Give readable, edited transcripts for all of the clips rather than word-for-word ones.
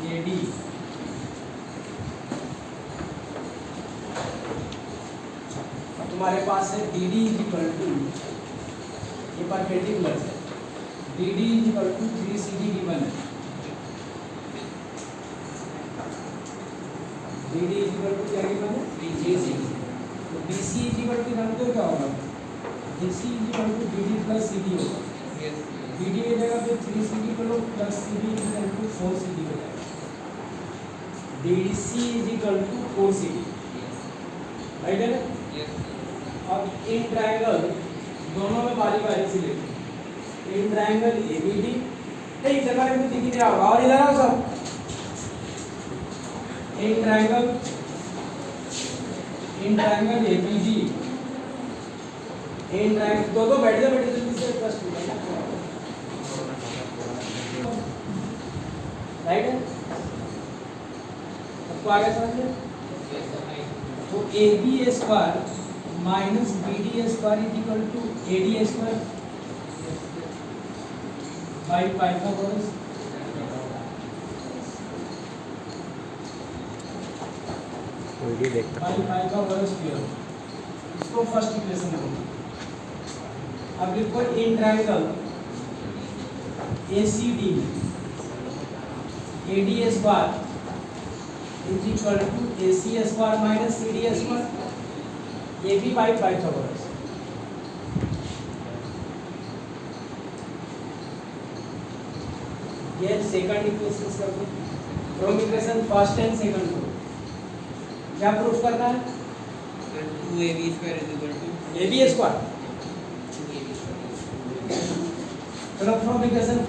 AD तुम्हारे पास है DD इज इक्वल टू, ये परपेंडिकुलर है, DD is equal to 3CD given है, DD इज इक्वल टू क्या गिवन है 3CD, तो BC इज इक्वल टू जानते हो क्या होगा, BC is equal to DD plus CD होगा, DD की जगह पे 3CD को लो plus CD is equal to 4CD हो जाएगा, DC is equal to 4CD, right है ना। अब इन ट्रायंगल दोनों में बारी बारी से लेते, इन ट्रायंगल ABD नहीं जगह में दिख नहीं रहा और इधर आओ सब, in triangle ABD, in triangle दो बैठ जाओ जल्दी से प्लस 2 राइट है, सबको आगे समझिए। तो AB square minus BD square is equal to AD square by Pythagoras, by Pythagoras theorem, इसको फर्स्ट इक्वेशन बोलते हैं। अब लिखो in triangle ACD AD square is equal to AC square minus CD square, AB by Pythagoras. ये second equation कर दो, from equation first and second को क्या प्रूफ करना है, 2AB square is equal to AB square, चलो from equation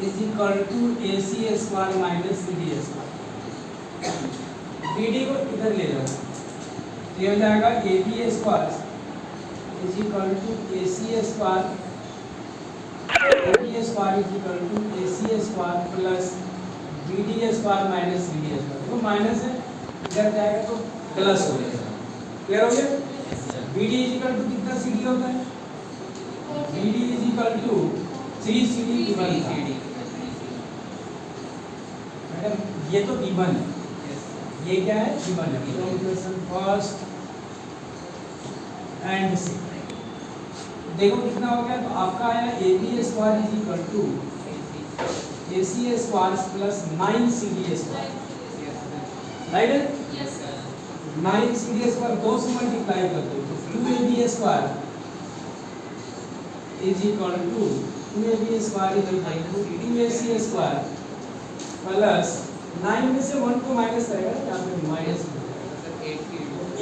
is equal to AC square minus CD square, BD को इधर ले जाओ, ये हो जाएगा AB square is equal to AC square, AB square is equal to AC square plus BD square minus CD square, तो minus है इधर जाएगा तो प्लस हो जाएगा, क्लियर हो गया। BD इज इक्वल टू कितना CD होता है, BD is equal to 3CD given था मैडम, ये तो गिवन है, ये क्या है गिवन है, तो इक्वेशन फर्स्ट एंड सेकंड देखो कितना हो गया, तो आपका आया AB square is equal to AC square plus 9CD square, right है, 9CD स्क्वायर 2 से मल्टीप्लाई कर दो तो 2AB square is equal to 2AB square is equal to 2AC square plus 9 में से 1 को माइनस करेगा यहाँ पे माइनस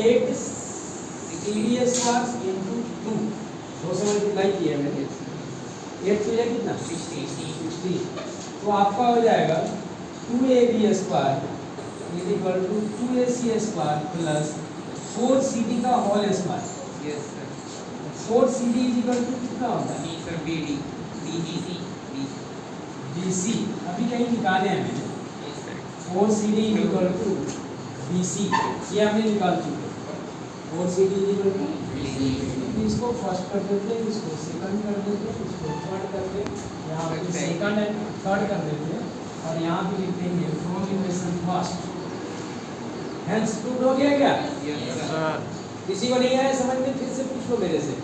8 CD स्क्वायर इनटू 2, 2 से मल्टीप्लाई किया मैंने, 8 से कितना 60, तो आपका हो जाएगा 2AB square is equal to 2AC square plus 4CD का whole square, yes sir, 4CD is equal to कितना होता है सर BD BC, अभी कहीं निकाले हैं मैंने, 4CD is equal to BC, ये हमने निकाल चुके, 4CD is equal to BC, इसको फर्स्ट कर देते हैं, इसको सेकंड कर देते हैं, इसको थर्ड कर देते हैं, यहाँ पे सेकंड एंड थर्ड कर देते हैं और यहाँ पे लिख देंगे from equation first, hence proved हो गया क्या, यस सर। किसी को नहीं आया समझ में फिर से पूछ लो मेरे से,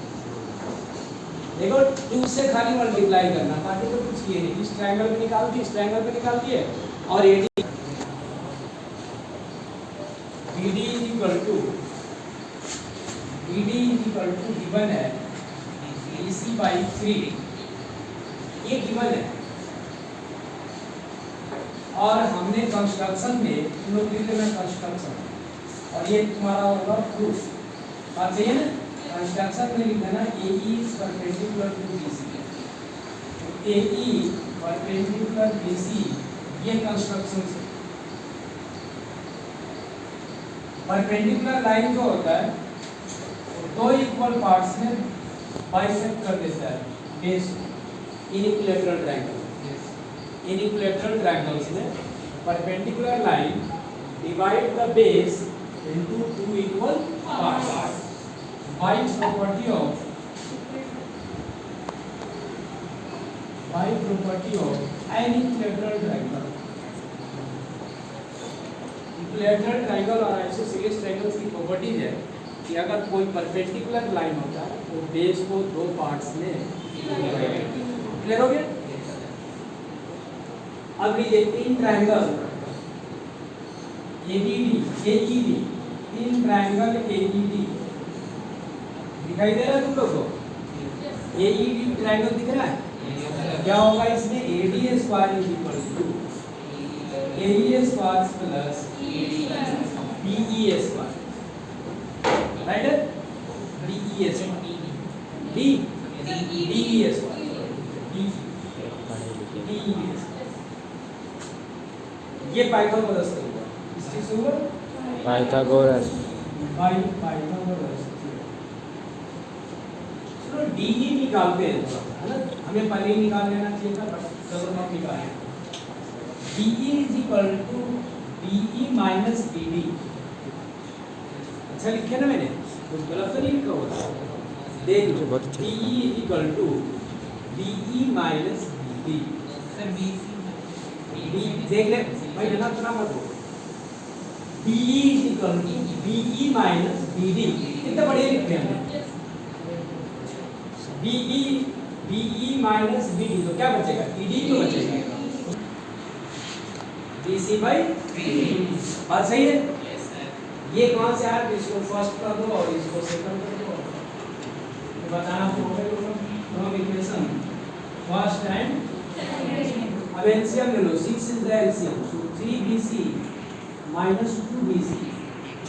देखो 2 से खाली मल्टीप्लाई करना, बाकी तो कुछ किए नहीं, इस ट्रायंगल पे निकाल दिए, इस ट्रायंगल पे निकाल दिए और AD BD is equal to given है BC बाई 3, ये गिवन है और हमने कंस्ट्रक्शन में इन लोग लिख लेना कंस्ट्रक्शन और ये तुम्हारा होगा प्रूफ, बात सही है ना, कंस्ट्रक्शन में लिख देना AE is perpendicular to BC, AE perpendicular BC, ये कंस्ट्रक्शन से परपेंडिकुलर लाइन जो होता है दो इक्वल पार्ट्स में बाइसेक्ट कर देता है base, equilateral triangle, equilateral triangles में perpendicular line divide the base into 2 equal parts by property of any equilateral triangle, equilateral triangle और आइसोसेलेस ट्रायंगल्स की प्रॉपर्टीज है कि अगर कोई परपेंडिकुलर लाइन होता है तो बेस को दो पार्ट्स में क्लियर हो गया। अब लीजिए in triangle AED in triangle AED दिखाई दे रहा है तुम लोग को? AED ट्रायंगल दिख रहा है? क्या होगा इसमें? AD square is equal to AE square plus BE square, right है? BE स्क्वायर DE स्क्वायर ये पाइथागोरस का हुआ। इसकी सुनो पाइथागोरस पाइथागोरस चलो DE निकालते हैं थोड़ा सा, है ना? हमें पहले ही निकाल लेना चाहिए था बट चलो हम निकालें। DE is equal to BE minus BD। अच्छा लिखे ना मैंने? कुछ गलत तो नहीं लिखा हुआ? देख लो, DE is equal to BE minus BD। Sir देख ले भाई, जना तना मत हो। BE is equal to BE minus BD। कितना बढ़िया लिखते हैं हमने। BE माइनस BD तो क्या बचेगा? ED तो बचेगा। BC बाई बात सही है? ये कहाँ से आया? इसको फर्स्ट कर दो और इसको सेकंड कर दो। ये बताना होगा फ्रॉम इक्वेशन फर्स्ट एंड अब एलसीएम ले लो। 6 is the LCM, so 3BC minus 2BC,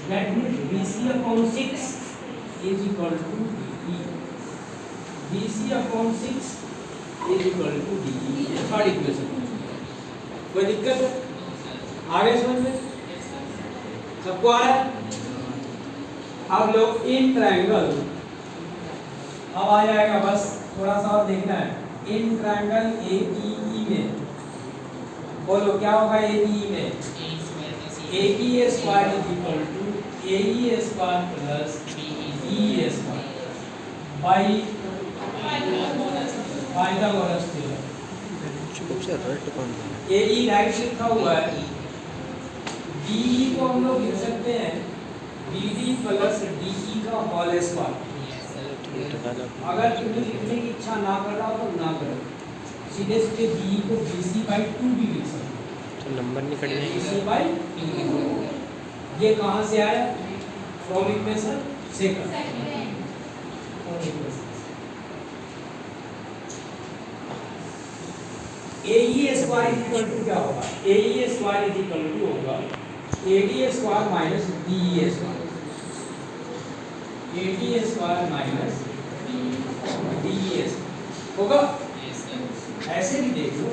that means BC upon 6 is equal to DE। BC upon 6 is equal to DE। Third equation. कोई दिक्कत है? आगे समझ में सबको आ रहा है? अब लोग इन ट्रायंगल, अब आ जाएगा, बस थोड़ा सा और देखना है। इन ट्रायंगल AEE में बोलो क्या होगा? AEE में AE square is equal to AE square plus BE square by Pythagoras theorem. AE right से लिखा हुआ है, DE को हम लोग लिख सकते हैं BD प्लस DE का होल स्क्वायर। अगर तुम्हें लिखने की इच्छा ना कर रहा हो तो ना करो, सीधे सीधे DE को BC बाई 2 भी लिख सकते हो। तो नंबर नहीं कटेगा। BC by 2। ये कहाँ से आया? From equation second. AE square is equal to क्या होगा? AE square is equal to होगा AD square minus DE square. AD square minus DE square होगा। ऐसे भी देख लो,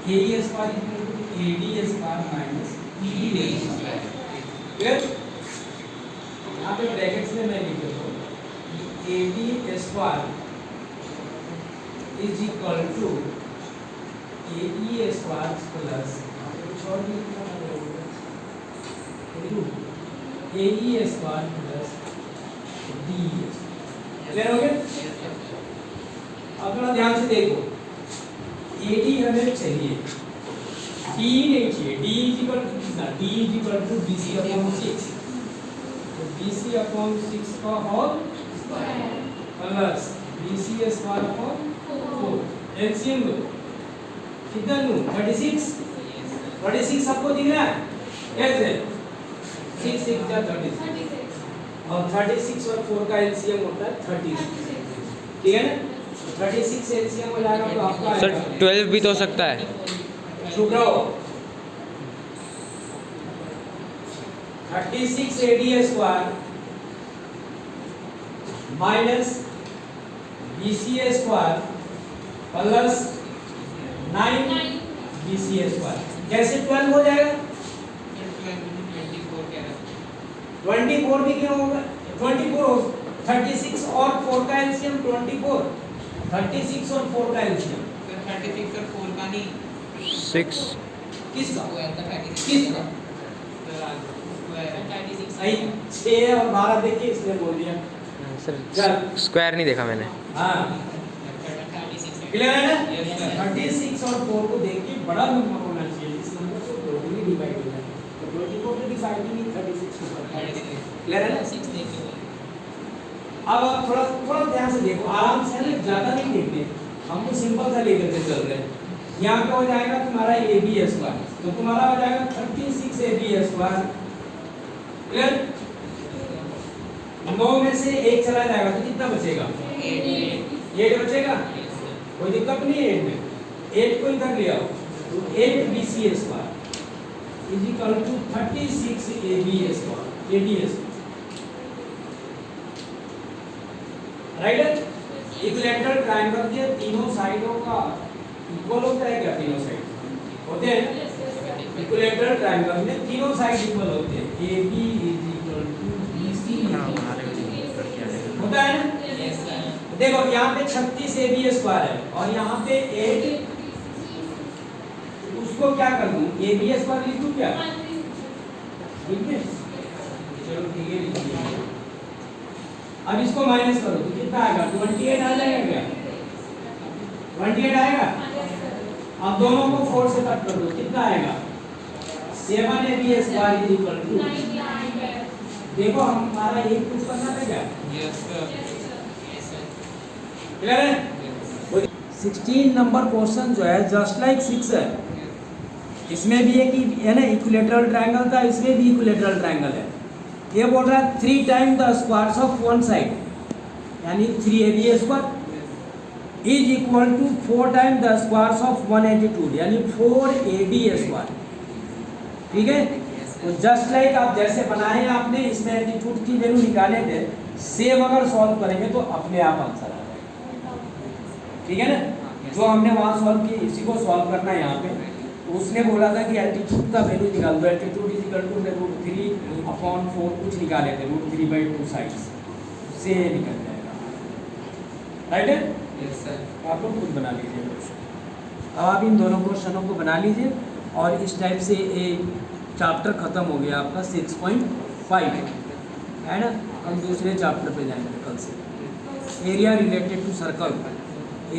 AE square is equal to AD square minus DE square. Clear? यहाँ पे ब्रैकेट्स में मैं लिख देता हूँ AD square is equal to AE square plus कुछ और भी लिखना पड़ेगा, AE square plus DE। Clear हो गया? अब थोड़ा ध्यान से देखो, AD हमें चाहिए, DE नहीं चाहिए। DE इज इक्वल टू कितना? DE is equal to BC upon 6, तो BC अपॉन 6 का whole square plus BC square upon 4। LCM लो, कितना लूं? 36। 36 सबको दिख रहा है? कैसे? 6 6 जा 36 और 36 और 4 का एलसीएम होता है 36। ठीक है ना? 36 एलसीएम हो जाएगा तो आपका सर 12 भी तो हो सकता है। चुप रहो। 36 AD square minus BC square plus 9 BC square कैसे 12 हो जाएगा? 24 भी क्यों होगा? 24 36 और 4 का एलसीएम 24। 36 और 4 का एलसीएम 36 और 4 का नहीं 6 किसका? किसका? सही 6 और 12 देखिए इसने बोल दिया। सर स्क्वायर नहीं देखा मैंने। हाँ क्लियर है ना? 36 और 4 को देख के बड़ा नंबर होना चाहिए, इस नंबर को 2 में डिवाइड हो जाए तो 2 44 की 36 क्लियर है ना? 6 देखिए अब आप थोड़ा थोड़ा ध्यान से देखो, आराम से ना, ज्यादा नहीं देखते, हम तो सिंपल सा लेकर के चल रहे हैं। यहाँ पे हो जाएगा तुम्हारा ए बी स्क्वायर, तो तुम्हारा हो जाएगा 36 ए बी स्क्वायर। क्लियर? 9 में से 1 चला जाएगा तो कितना बचेगा? 8 बचेगा। कोई दिक्कत नहीं है 8 में, 8 को इधर ले आओ, तो 8 B C square is equal to 36 A B square, A D square. Right है? इक्विलैटरल ट्रायंगल के तीनों साइडों का इक्वल होता है क्या? तीनों साइड होते हैं। इक्विलैटरल ट्रायंगल में तीनों साइड इक्वल होते हैं, A B is equal to B C होता है ना? यस सर देखो यहाँ पे 36 ए बी स्क्वायर है और यहाँ पे 8, उसको क्या कर दूं? ए बी स्क्वायर लिख दूं क्या? ठीक है, चलो ठीक है, लिख दिया। अब इसको माइनस करो तो कितना आएगा? 28 आ जाएगा क्या? 28 आएगा। अब दोनों को 4 से कट कर दो, कितना आएगा? 7 A B square is equal to, देखो हमारा एक प्रूफ करना था क्या? यस सर क्लियर है? 16 नंबर क्वेश्चन जो है जस्ट लाइक 6 है, इसमें भी है कि है ना, इक्विलैटरल ट्रायंगल था, इसमें भी इक्विलैटरल ट्रायंगल है। ये बोल रहा है 3 time the squares of one side, यानी 3ab square is equal to 4 time the squares of one attitude, यानी 4ab स्क्वायर। ठीक है, तो जस्ट लाइक आप जैसे बनाए हैं आपने, इसमें एटीट्यूड की वैल्यू निकाले थे, सेम अगर सॉल्व करेंगे तो अपने आप आंसर आ जाएगा। ठीक है ना? जो हमने वहाँ सॉल्व की, इसी को सॉल्व करना है यहाँ पे। तो उसने बोला था कि एल्टीट्यूड का वैल्यू निकाल दो, एल्टीट्यूड इज इक्वल टू √3/4 कुछ निकाले थे, √3/2 साइड्स से निकल जाएगा। राइट है? यस सर आप लोग खुद बना लीजिए क्वेश्चन। अब आप इन दोनों क्वेश्चनों को बना लीजिए और इस टाइप से एक चैप्टर खत्म हो गया आपका 6.5 है ना। हम दूसरे चैप्टर पे जाएंगे कल से, area related to circle,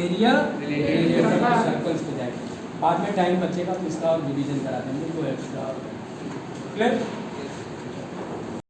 area related to circles पे जाएंगे। बाद में टाइम बचेगा तो इसका डिवीजन करा देंगे, तो एक्स्ट्रा। क्लियर?